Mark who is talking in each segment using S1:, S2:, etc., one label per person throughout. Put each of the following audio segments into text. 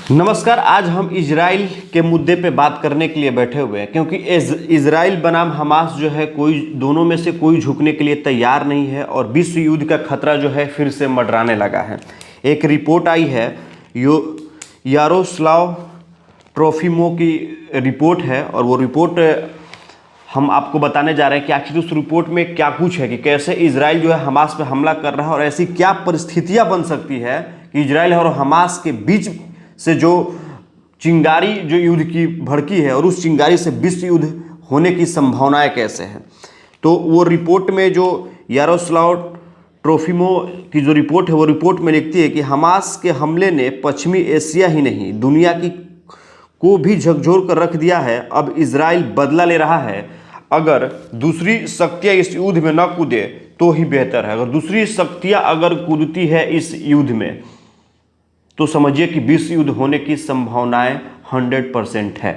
S1: नमस्कार। आज हम इजराइल के मुद्दे पे बात करने के लिए बैठे हुए हैं क्योंकि इजराइल बनाम हमास जो है कोई दोनों में से कोई झुकने के लिए तैयार नहीं है और विश्व युद्ध का खतरा जो है फिर से मंडराने लगा है। एक रिपोर्ट आई है, यारोस्लाव ट्रोफिमो की रिपोर्ट है और वो रिपोर्ट हम आपको बताने जा रहे हैं कि आखिर उस रिपोर्ट में क्या कुछ है कि कैसे इजराइल जो है हमास पे हमला कर रहा है और ऐसी क्या परिस्थितियां बन सकती है कि इजराइल और हमास के बीच से जो चिंगारी जो युद्ध की भड़की है और उस चिंगारी से विश्व युद्ध होने की संभावनाएं कैसे हैं। तो वो रिपोर्ट में जो यारोस्लाव ट्रोफिमो की जो रिपोर्ट है वो रिपोर्ट में लिखती है कि हमास के हमले ने पश्चिमी एशिया ही नहीं दुनिया की को भी झकझोर कर रख दिया है। अब इजराइल बदला ले रहा है। अगर दूसरी शक्तियां इस युद्ध में न कूदे तो ही बेहतर है। अगर दूसरी शक्तियां अगर कूदती है इस युद्ध में तो समझिए कि विश्व युद्ध होने की संभावनाएं 100% है।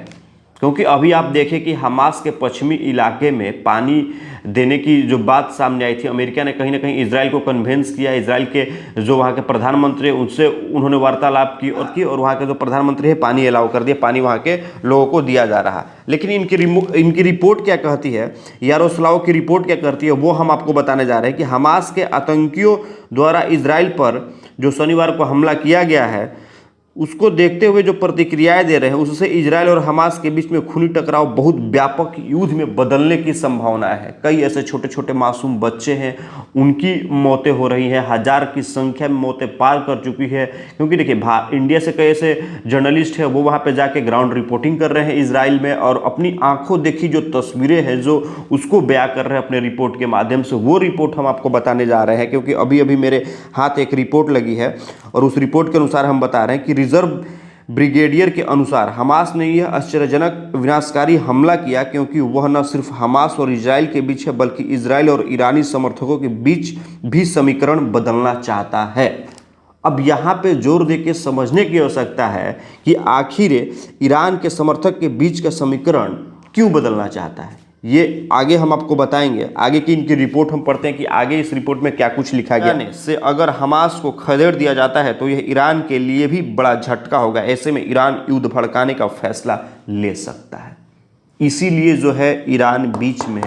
S1: क्योंकि अभी आप देखें कि हमास के पश्चिमी इलाके में पानी देने की जो बात सामने आई थी, अमेरिका ने कहीं ना कहीं इजराइल को कन्वेंस किया। इजराइल के जो वहाँ के प्रधानमंत्री है उनसे उन्होंने वार्तालाप की और वहाँ के जो प्रधानमंत्री है पानी अलाउ कर दिया, पानी वहाँ के लोगों को दिया जा रहा है। लेकिन इनकी रिपोर्ट क्या कहती है, यारोस्लाव की रिपोर्ट क्या कहती है, वो हम आपको बताने जा रहे हैं कि हमास के आतंकियों द्वारा इजराइल पर जो शनिवार को हमला किया गया है उसको देखते हुए जो प्रतिक्रियाएं दे रहे हैं उससे इजराइल और हमास के बीच में खूनी टकराव बहुत व्यापक युद्ध में बदलने की संभावना है। कई ऐसे छोटे छोटे मासूम बच्चे हैं, उनकी मौतें हो रही हैं, हजार की संख्या में मौतें पार कर चुकी है। क्योंकि देखिए इंडिया से कई ऐसे जर्नलिस्ट हैं वो वहाँ पर जाके ग्राउंड रिपोर्टिंग कर रहे हैं इजराइल में और अपनी आंखों देखी जो तस्वीरें हैं जो उसको बयां कर रहे हैं अपने रिपोर्ट के माध्यम से। वो रिपोर्ट हम आपको बताने जा रहे हैं क्योंकि अभी अभी मेरे हाथ एक रिपोर्ट लगी है और उस रिपोर्ट के अनुसार हम बता रहे हैं कि रिजर्व ब्रिगेडियर के अनुसार हमास ने यह आश्चर्यजनक विनाशकारी हमला किया क्योंकि वह न सिर्फ हमास और इजराइल के बीच है बल्कि इजराइल और ईरानी समर्थकों के बीच भी समीकरण बदलना चाहता है। अब यहाँ पे जोर देके समझने की आवश्यकता है कि आखिर ईरान के समर्थक के बीच का समीकरण क्यों बदलना चाहता है। ये आगे हम आपको बताएंगे। आगे की इनकी रिपोर्ट हम पढ़ते हैं कि आगे इस रिपोर्ट में क्या कुछ लिखा गया से अगर हमास को खदेड़ दिया जाता है तो यह ईरान के लिए भी बड़ा झटका होगा। ऐसे में ईरान युद्ध भड़काने का फैसला ले सकता है। इसीलिए जो है ईरान बीच में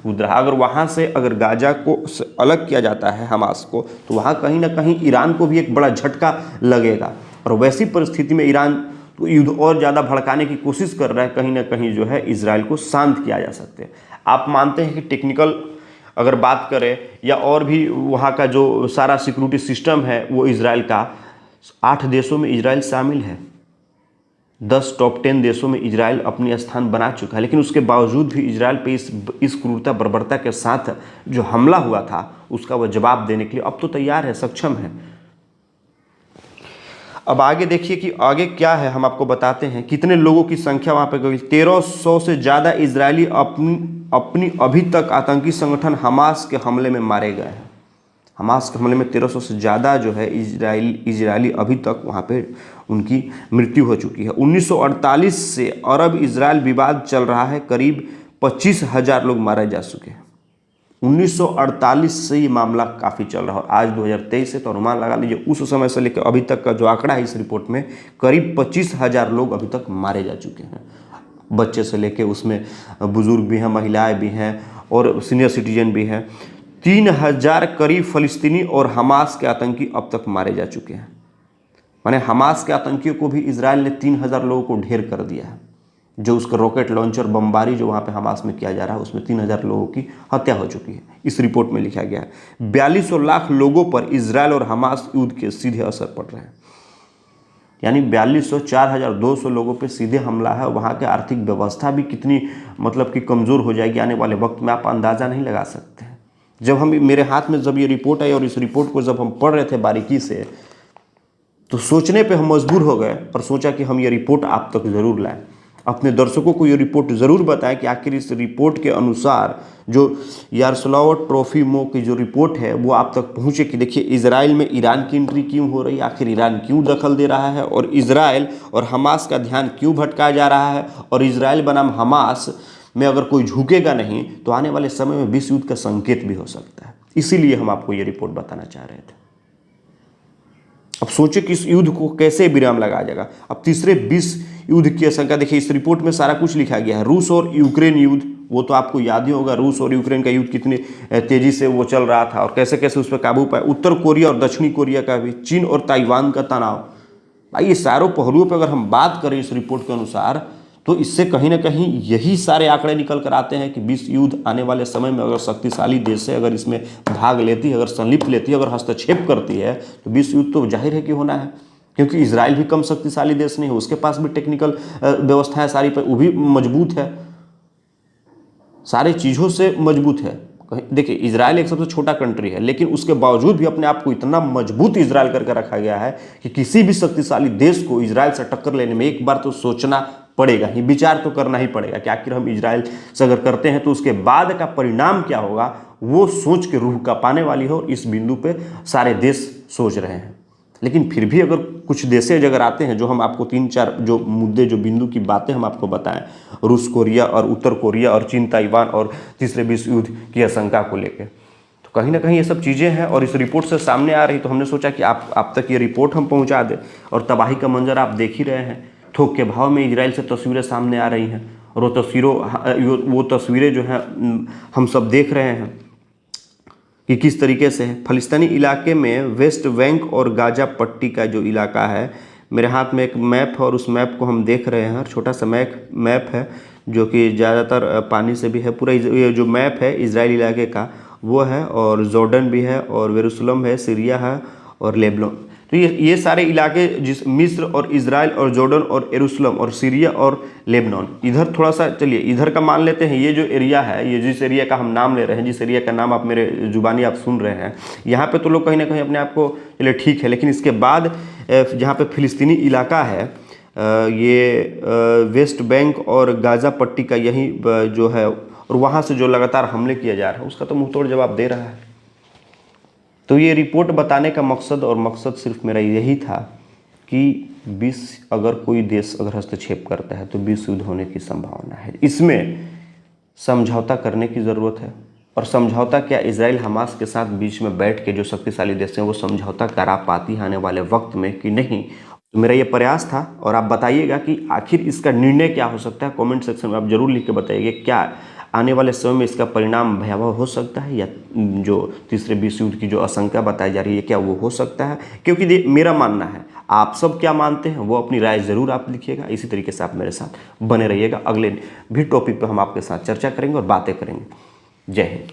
S1: कूद रहा। अगर वहाँ से अगर गाजा को अलग किया जाता है हमास को तो वहाँ कहीं ना कहीं ईरान को भी एक बड़ा झटका लगेगा और वैसी परिस्थिति में ईरान तो युद्ध और ज़्यादा भड़काने की कोशिश कर रहा है। कहीं ना कहीं जो है इजराइल को शांत किया जा सकते हैं। आप मानते हैं कि टेक्निकल अगर बात करें या और भी वहाँ का जो सारा सिक्योरिटी सिस्टम है वो इजराइल का 8 देशों में इजराइल शामिल है। 10 टॉप 10 देशों में इजराइल अपनी स्थान बना चुका है। लेकिन उसके बावजूद भी इजराइल पे इस क्रूरता बर्बरता के साथ जो हमला हुआ था उसका वह जवाब देने के लिए अब तो तैयार है, सक्षम है। अब आगे देखिए कि आगे क्या है, हम आपको बताते हैं कितने लोगों की संख्या वहां पे गई। 1300 से ज़्यादा इजरायली अपनी अभी तक आतंकी संगठन हमास के हमले में मारे गए हैं। हमास के हमले में 1300 से ज़्यादा जो है इजरायली अभी तक वहाँ पे उनकी मृत्यु हो चुकी है। 1948 से अरब इजराइल विवाद चल रहा है, करीब 25,000 लोग मारे जा चुके हैं। 1948 से ये मामला काफ़ी चल रहा है और आज 2023 से तो अनुमान लगा लीजिए उस समय से लेकर अभी तक का जो आंकड़ा है इस रिपोर्ट में करीब 25,000 लोग अभी तक मारे जा चुके हैं। बच्चे से लेकर उसमें बुजुर्ग भी हैं, महिलाएं भी हैं और सीनियर सिटीजन भी हैं। 3,000 करीब फ़लस्तीनी और हमास के आतंकी अब तक मारे जा चुके हैं। माने हमास के आतंकियों को भी इजराइल ने 3,000 लोगों को ढेर कर दिया है। जो उसका रॉकेट लॉन्चर बमबारी जो वहाँ पे हमास में किया जा रहा है उसमें 3,000 लोगों की हत्या हो चुकी है। इस रिपोर्ट में लिखा गया है 4200 लाख लोगों पर इजराइल और हमास युद्ध के सीधे असर पड़ रहे हैं। यानी 4200 4,200 लोगों पे सीधे हमला है। वहाँ की आर्थिक व्यवस्था भी कितनी मतलब कि कमज़ोर हो जाएगी आने वाले वक्त में, आप अंदाज़ा नहीं लगा सकते हैं। जब हम मेरे हाथ में जब ये रिपोर्ट आई और इस रिपोर्ट को जब हम पढ़ रहे थे बारीकी से तो सोचने पर हम मजबूर हो गए और सोचा कि हम ये रिपोर्ट आप तक ज़रूर लाएँ, अपने दर्शकों को ये रिपोर्ट ज़रूर बताएं कि आखिर इस रिपोर्ट के अनुसार जो यारोस्लाव ट्रोफिमो की जो रिपोर्ट है वो आप तक पहुँचे कि देखिए इजराइल में ईरान की एंट्री क्यों हो रही है, आखिर ईरान क्यों दखल दे रहा है और इजराइल और हमास का ध्यान क्यों भटकाया जा रहा है और इजराइल बनाम हमास में अगर कोई झुकेगा नहीं तो आने वाले समय में विश्व युद्ध का संकेत भी हो सकता है। इसीलिए हम आपको ये रिपोर्ट बताना चाह रहे थे। अब सोचिए कि इस युद्ध को कैसे विराम लगाया जाएगा। अब तीसरे विश्व युद्ध की आशंका, देखिए इस रिपोर्ट में सारा कुछ लिखा गया है। रूस और यूक्रेन युद्ध, वो तो आपको याद ही होगा, रूस और यूक्रेन का युद्ध कितने तेजी से वो चल रहा था और कैसे कैसे उस पर काबू पाया। उत्तर कोरिया और दक्षिणी कोरिया का भी, चीन और ताइवान का तनाव। भाई ये सारों पहलुओं पर अगर हम बात करें इस रिपोर्ट के अनुसार, तो इससे कहीं ना कहीं यही सारे आंकड़े निकल कर आते हैं कि विश्व युद्ध आने वाले समय में अगर शक्तिशाली देश है, अगर इसमें भाग लेती है, अगर संलिप्त लेती है, अगर हस्तक्षेप करती है, तो विश्व युद्ध तो जाहिर है कि होना है। क्योंकि इजराइल भी कम शक्तिशाली देश नहीं है, उसके पास भी टेक्निकल व्यवस्था है सारी, पर वो भी मजबूत है, सारी चीज़ों से मजबूत है। देखिए इजराइल एक सबसे छोटा कंट्री है, लेकिन उसके बावजूद भी अपने आप को इतना मजबूत इजराइल करके रखा गया है कि किसी भी शक्तिशाली देश को इजराइल से टक्कर लेने में एक बार तो सोचना पड़ेगा ही, विचार तो करना ही पड़ेगा कि आखिर हम इजराइल से अगर करते हैं तो उसके बाद का परिणाम क्या होगा, वो सोच के रूह कांपने वाली हो। इस बिंदु पे सारे देश सोच रहे हैं। लेकिन फिर भी अगर कुछ देशें अगर आते हैं, जो हम आपको 3-4 जो मुद्दे, जो बिंदु की बातें हम आपको बताएं, रूस, कोरिया और उत्तर कोरिया और चीन, ताइवान और तीसरे विश्व युद्ध की आशंका को लेकर, तो कहीं ना कहीं ये सब चीज़ें हैं और इस रिपोर्ट से सामने आ रही। तो हमने सोचा कि आप तक ये रिपोर्ट हम पहुंचा दें। और तबाही का मंजर आप देख ही रहे हैं, थोक के भाव में इजराइल से तस्वीरें सामने आ रही हैं और वो तस्वीरें जो हैं हम सब देख रहे हैं कि किस तरीके से है। फ़लस्तीनी इलाके में वेस्ट बैंक और गाजा पट्टी का जो इलाका है, मेरे हाथ में एक मैप है और उस मैप को हम देख रहे हैं। और छोटा सा मैप है जो कि ज़्यादातर पानी से भी है। पूरा ये जो मैप है इजराइल इलाके का वो है, और जॉर्डन भी है, और यरूशलेम है, सीरिया है और लेबनान। तो ये सारे इलाके, जिस मिस्र और इजराइल और जॉर्डन और यरूशलेम और सीरिया और लेबनान, इधर थोड़ा सा चलिए इधर का मान लेते हैं। ये जो एरिया है, ये जिस एरिया का हम नाम ले रहे हैं, जिस एरिया का नाम आप मेरे जुबानी आप सुन रहे हैं, यहाँ पे तो लोग कहीं ना कहीं अपने आप को, चलिए ठीक है, लेकिन इसके बाद जहाँ पे फिलिस्तीनी इलाका है, ये वेस्ट बैंक और गाजा पट्टी का यही जो है, और वहाँ से जो लगातार हमले किया जा रहा है, उसका तो मुंहतोड़ जवाब दे रहा है। तो ये रिपोर्ट बताने का मकसद सिर्फ मेरा यही था कि अगर कोई देश अगर हस्तक्षेप करता है तो विश्व युद्ध होने की संभावना है। इसमें समझौता करने की ज़रूरत है। और समझौता क्या, इजराइल हमास के साथ बीच में बैठ के जो शक्तिशाली देश हैं वो समझौता करा पाती है आने वाले वक्त में कि नहीं। तो मेरा ये प्रयास था और आप बताइएगा कि आखिर इसका निर्णय क्या हो सकता है। कमेंट सेक्शन में आप जरूर लिख के बताइएगा, क्या आने वाले समय में इसका परिणाम भयावह हो सकता है, या जो तीसरे विश्व युद्ध की जो आशंका बताई जा रही है क्या वो हो सकता है। क्योंकि मेरा मानना है, आप सब क्या मानते हैं वो अपनी राय ज़रूर आप लिखिएगा। इसी तरीके से आप मेरे साथ बने रहिएगा। अगले भी टॉपिक पर हम आपके साथ चर्चा करेंगे और बातें करेंगे। जय हिंद।